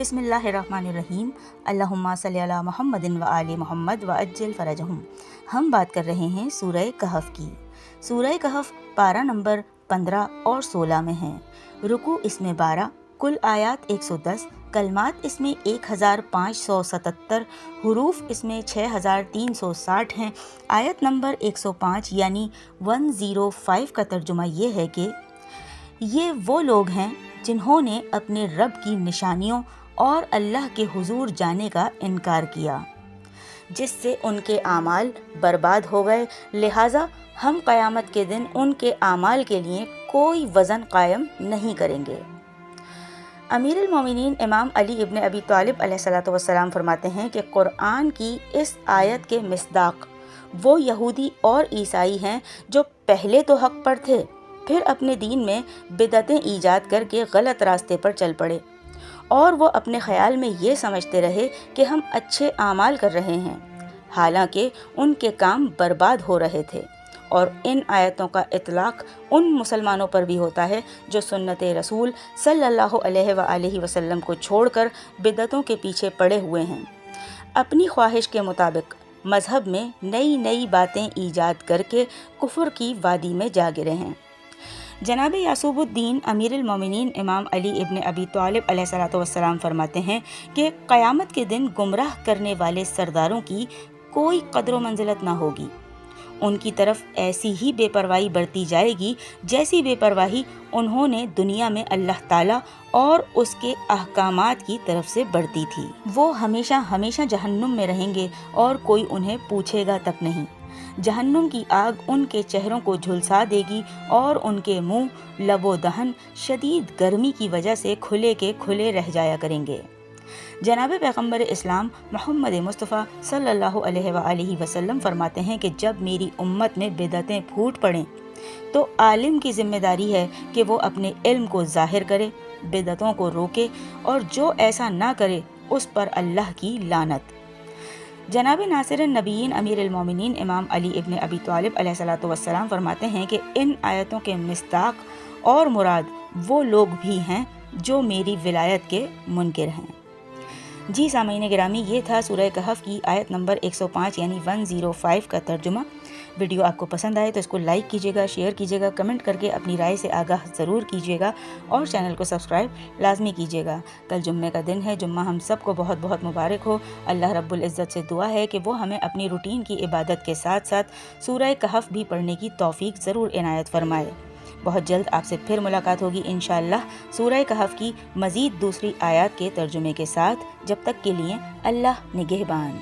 بسم اللہ الرحمن الرحیم اللہم صلی علی محمد و آل محمد و عجل فرجہم۔ ہم بات کر رہے ہیں سورہ کہف کی۔ سورہ کہف پارہ نمبر 15 اور 16 میں ہیں۔ رکوع اس میں 12، کل آیات 110، کلمات اس میں 1577، حروف اس میں 6360 ہیں۔ آیت نمبر 105 یعنی 105 کا ترجمہ یہ ہے کہ یہ وہ لوگ ہیں جنہوں نے اپنے رب کی نشانیوں اور اللہ کے حضور جانے کا انکار کیا، جس سے ان کے اعمال برباد ہو گئے، لہٰذا ہم قیامت کے دن ان کے اعمال کے لیے کوئی وزن قائم نہیں کریں گے۔ امیر المومنین امام علی ابن ابی طالب علیہ السلام فرماتے ہیں کہ قرآن کی اس آیت کے مصداق وہ یہودی اور عیسائی ہیں جو پہلے تو حق پر تھے، پھر اپنے دین میں بدعتیں ایجاد کر کے غلط راستے پر چل پڑے، اور وہ اپنے خیال میں یہ سمجھتے رہے کہ ہم اچھے اعمال کر رہے ہیں، حالانکہ ان کے کام برباد ہو رہے تھے۔ اور ان آیتوں کا اطلاق ان مسلمانوں پر بھی ہوتا ہے جو سنت رسول صلی اللہ علیہ وآلہ وسلم کو چھوڑ کر بدعتوں کے پیچھے پڑے ہوئے ہیں، اپنی خواہش کے مطابق مذہب میں نئی نئی باتیں ایجاد کر کے کفر کی وادی میں جا گرے ہیں۔ جناب یعقوب الدین امیر المومنین امام علی ابن ابی طالب علیہ السلام فرماتے ہیں کہ قیامت کے دن گمراہ کرنے والے سرداروں کی کوئی قدر و منزلت نہ ہوگی، ان کی طرف ایسی ہی بے پرواہی برتی جائے گی جیسی بے پرواہی انہوں نے دنیا میں اللہ تعالیٰ اور اس کے احکامات کی طرف سے برتی تھی۔ وہ ہمیشہ ہمیشہ جہنم میں رہیں گے اور کوئی انہیں پوچھے گا تک نہیں۔ جہنم کی آگ ان کے چہروں کو جھلسا دے گی اور ان کے منہ، لب و دہن شدید گرمی کی وجہ سے کھلے کے کھلے رہ جایا کریں گے۔ جناب پیغمبر اسلام محمد مصطفیٰ صلی اللہ علیہ وآلہ وسلم فرماتے ہیں کہ جب میری امت میں بدعتیں پھوٹ پڑیں تو عالم کی ذمہ داری ہے کہ وہ اپنے علم کو ظاہر کرے، بدعتوں کو روکے، اور جو ایسا نہ کرے اس پر اللہ کی لعنت۔ جناب ناصر النبیین امیر المومنین امام علی ابن ابی طالب علیہ السلام فرماتے ہیں کہ ان آیتوں کے مصداق اور مراد وہ لوگ بھی ہیں جو میری ولایت کے منکر ہیں۔ جی سامعین گرامی، یہ تھا سورہ کہف کی آیت نمبر 105 یعنی 105 کا ترجمہ۔ ویڈیو آپ کو پسند آئے تو اس کو لائک کیجیے گا، شیئر کیجیے گا، کمنٹ کر کے اپنی رائے سے آگاہ ضرور کیجیے گا، اور چینل کو سبسکرائب لازمی کیجیے گا۔ کل جمعے کا دن ہے، جمعہ ہم سب کو بہت بہت مبارک ہو۔ اللہ رب العزت سے دعا ہے کہ وہ ہمیں اپنی روٹین کی عبادت کے ساتھ ساتھ سورہ کہف بھی پڑھنے کی توفیق ضرور عنایت فرمائے۔ بہت جلد آپ سے پھر ملاقات ہوگی انشاءاللہ سورہ کہف کی مزید دوسری آیات کے ترجمے کے ساتھ۔ جب تک کے لیے اللہ نگہبان۔